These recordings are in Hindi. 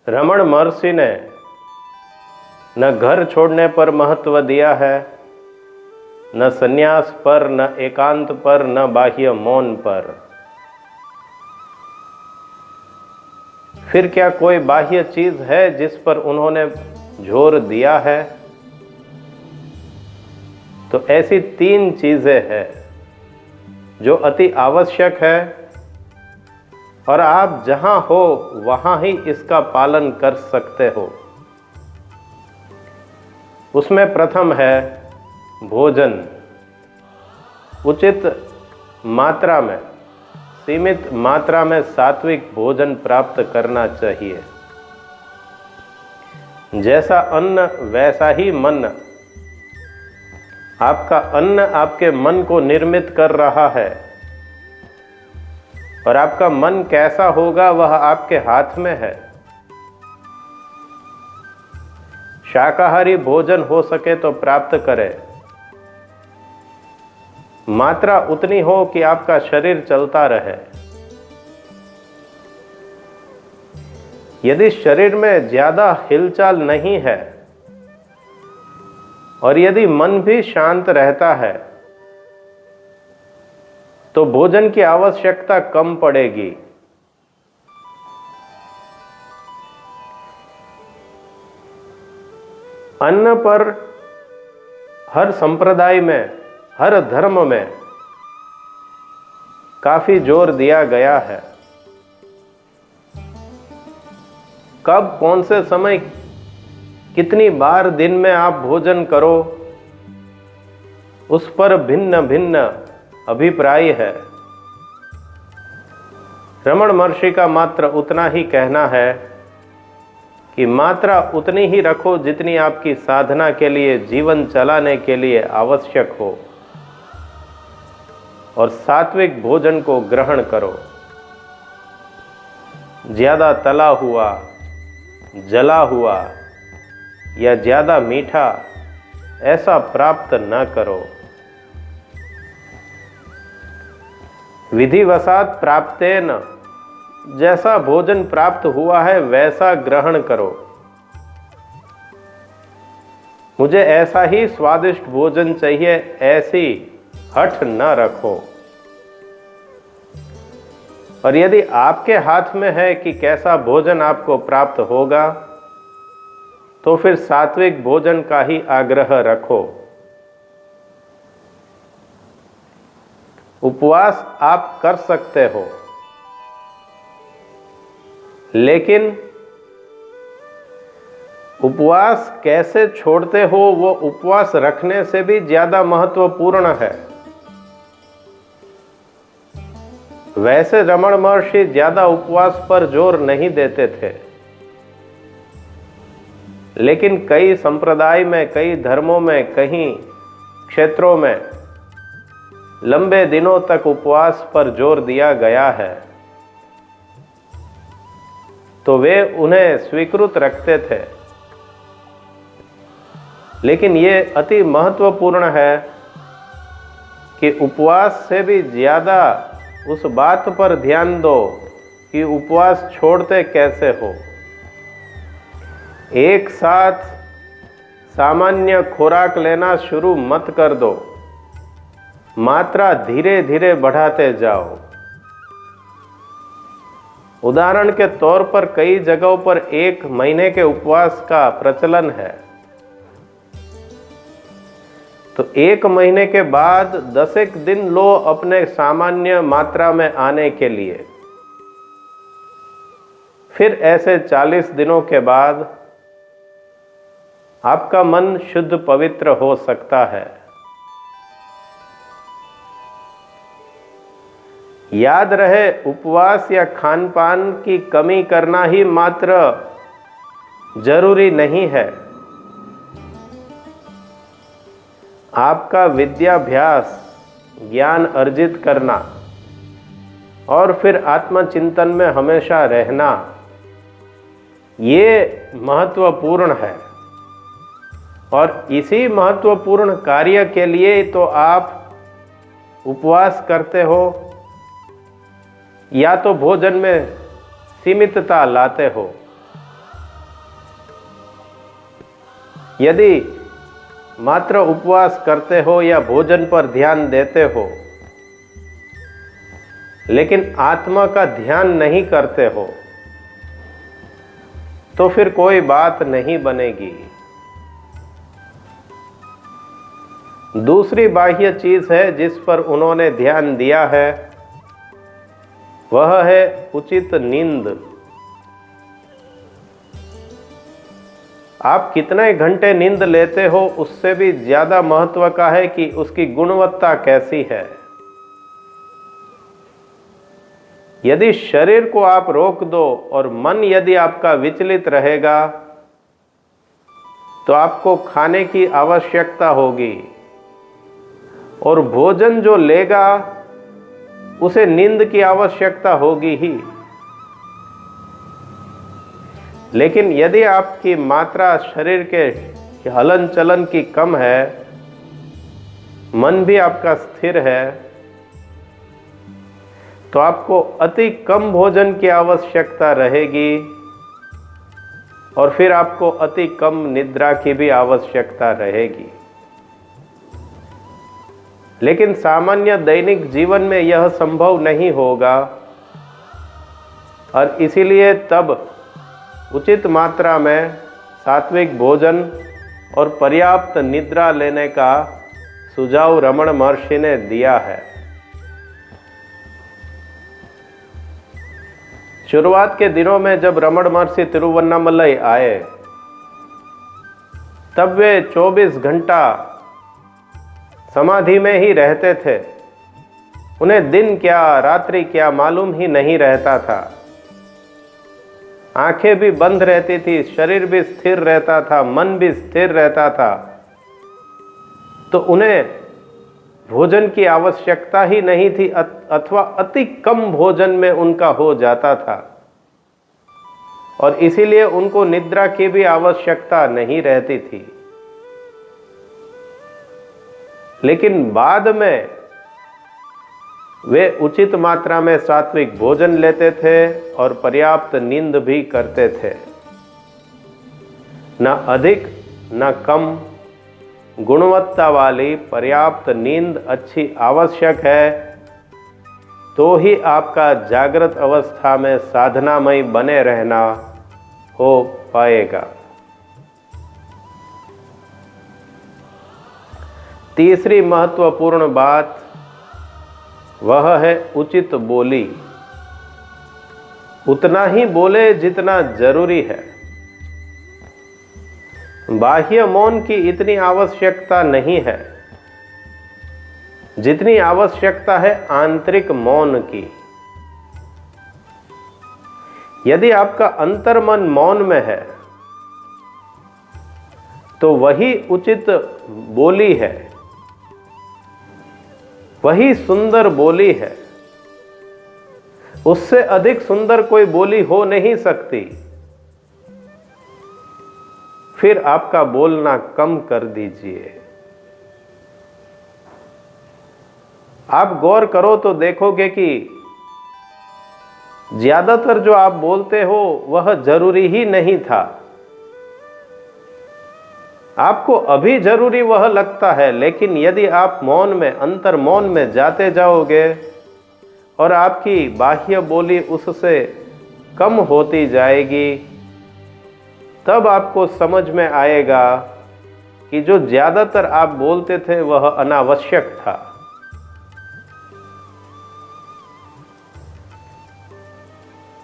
रमण महर्षि ने न घर छोड़ने पर महत्व दिया है, न संन्यास पर, न एकांत पर, न बाह्य मौन पर। फिर क्या कोई बाह्य चीज है जिस पर उन्होंने जोर दिया है? तो ऐसी 3 चीजें हैं जो अति आवश्यक है और आप जहां हो वहां ही इसका पालन कर सकते हो। उसमें प्रथम है भोजन। उचित मात्रा में, सीमित मात्रा में सात्विक भोजन प्राप्त करना चाहिए। जैसा अन्न वैसा ही मन। आपका अन्न आपके मन को निर्मित कर रहा है और आपका मन कैसा होगा वह आपके हाथ में है। शाकाहारी भोजन हो सके तो प्राप्त करें। मात्रा उतनी हो कि आपका शरीर चलता रहे। यदि शरीर में ज्यादा हिलचाल नहीं है और यदि मन भी शांत रहता है तो भोजन की आवश्यकता कम पड़ेगी। अन्न पर हर संप्रदाय में, हर धर्म में काफी जोर दिया गया है। कब, कौन से समय, कितनी बार दिन में आप भोजन करो, उस पर भिन्न भिन्न अभिप्राय है। रमण महर्षि का मात्र उतना ही कहना है कि मात्रा उतनी ही रखो जितनी आपकी साधना के लिए, जीवन चलाने के लिए आवश्यक हो, और सात्विक भोजन को ग्रहण करो। ज्यादा तला हुआ, जला हुआ या ज्यादा मीठा ऐसा प्राप्त न करो। विधिवशात प्राप्तेन, जैसा भोजन प्राप्त हुआ है वैसा ग्रहण करो। मुझे ऐसा ही स्वादिष्ट भोजन चाहिए, ऐसी हठ न रखो। और यदि आपके हाथ में है कि कैसा भोजन आपको प्राप्त होगा तो फिर सात्विक भोजन का ही आग्रह रखो। उपवास आप कर सकते हो, लेकिन उपवास कैसे छोड़ते हो वो उपवास रखने से भी ज्यादा महत्वपूर्ण है। वैसे रमण महर्षि ज्यादा उपवास पर जोर नहीं देते थे, लेकिन कई संप्रदाय में, कई धर्मों में, कई क्षेत्रों में लंबे दिनों तक उपवास पर जोर दिया गया है, तो वे उन्हें स्वीकृत रखते थे। लेकिन ये अति महत्वपूर्ण है कि उपवास से भी ज्यादा उस बात पर ध्यान दो कि उपवास छोड़ते कैसे हो। एक साथ सामान्य खुराक लेना शुरू मत कर दो, मात्रा धीरे धीरे बढ़ाते जाओ। उदाहरण के तौर पर कई जगहों पर 1 महीने के उपवास का प्रचलन है, तो 1 महीने के बाद 10 दिन लो अपने सामान्य मात्रा में आने के लिए। फिर ऐसे 40 दिनों के बाद आपका मन शुद्ध पवित्र हो सकता है। याद रहे, उपवास या खान पान की कमी करना ही मात्र जरूरी नहीं है। आपका विद्याभ्यास, ज्ञान अर्जित करना और फिर आत्मचिंतन में हमेशा रहना, ये महत्वपूर्ण है। और इसी महत्वपूर्ण कार्य के लिए तो आप उपवास करते हो या तो भोजन में सीमितता लाते हो। यदि मात्र उपवास करते हो या भोजन पर ध्यान देते हो, लेकिन आत्मा का ध्यान नहीं करते हो, तो फिर कोई बात नहीं बनेगी। दूसरी बाह्य चीज है जिस पर उन्होंने ध्यान दिया है, वह है उचित नींद। आप कितने घंटे नींद लेते हो उससे भी ज्यादा महत्व का है कि उसकी गुणवत्ता कैसी है। यदि शरीर को आप रोक दो और मन यदि आपका विचलित रहेगा, तो आपको खाने की आवश्यकता होगी और भोजन जो लेगा उसे नींद की आवश्यकता होगी ही। लेकिन यदि आपकी मात्रा शरीर के हलन चलन की कम है, मन भी आपका स्थिर है, तो आपको अति कम भोजन की आवश्यकता रहेगी और फिर आपको अति कम निद्रा की भी आवश्यकता रहेगी। लेकिन सामान्य दैनिक जीवन में यह संभव नहीं होगा और इसीलिए तब उचित मात्रा में सात्विक भोजन और पर्याप्त निद्रा लेने का सुझाव रमण महर्षि ने दिया है। शुरुआत के दिनों में जब रमण महर्षि तिरुवन्नामलई आए, तब वे 24 घंटा समाधि में ही रहते थे। उन्हें दिन क्या रात्रि क्या मालूम ही नहीं रहता था। आंखें भी बंद रहती थी, शरीर भी स्थिर रहता था, मन भी स्थिर रहता था, तो उन्हें भोजन की आवश्यकता ही नहीं थी अथवा अति कम भोजन में उनका हो जाता था और इसीलिए उनको निद्रा की भी आवश्यकता नहीं रहती थी। लेकिन बाद में वे उचित मात्रा में सात्विक भोजन लेते थे और पर्याप्त नींद भी करते थे। न अधिक न कम, गुणवत्ता वाली पर्याप्त नींद अच्छी आवश्यक है, तो ही आपका जागृत अवस्था में साधनामय बने रहना हो पाएगा। तीसरी महत्वपूर्ण बात वह है उचित बोली। उतना ही बोले जितना जरूरी है। बाह्य मौन की इतनी आवश्यकता नहीं है जितनी आवश्यकता है आंतरिक मौन की। यदि आपका अंतर्मन मौन में है तो वही उचित बोली है, वही सुंदर बोली है। उससे अधिक सुंदर कोई बोली हो नहीं सकती। फिर आपका बोलना कम कर दीजिए। आप गौर करो तो देखोगे कि ज्यादातर जो आप बोलते हो वह जरूरी ही नहीं था। आपको अभी जरूरी वह लगता है, लेकिन यदि आप मौन में, अंतर मौन में जाते जाओगे और आपकी बाह्य बोली उससे कम होती जाएगी, तब आपको समझ में आएगा कि जो ज्यादातर आप बोलते थे वह अनावश्यक था।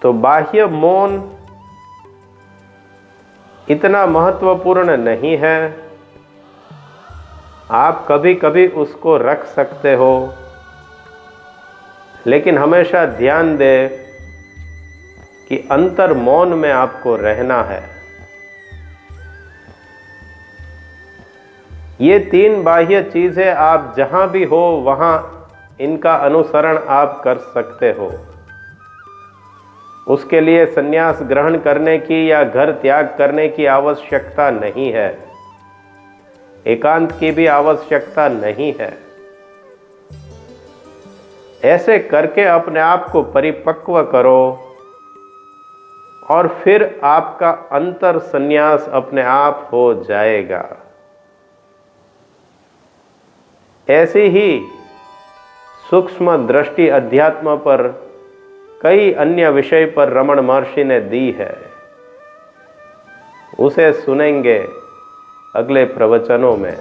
तो बाह्य मौन इतना महत्वपूर्ण नहीं है। आप कभी कभी उसको रख सकते हो, लेकिन हमेशा ध्यान दें कि अंतर मौन में आपको रहना है। ये तीन बाह्य चीजें आप जहां भी हो वहां इनका अनुसरण आप कर सकते हो। उसके लिए संन्यास ग्रहण करने की या घर त्याग करने की आवश्यकता नहीं है। एकांत की भी आवश्यकता नहीं है। ऐसे करके अपने आप को परिपक्व करो और फिर आपका अंतर संन्यास अपने आप हो जाएगा। ऐसी ही सूक्ष्म दृष्टि अध्यात्म पर कई अन्य विषय पर रमण महर्षि ने दी है। उसे सुनेंगे अगले प्रवचनों में।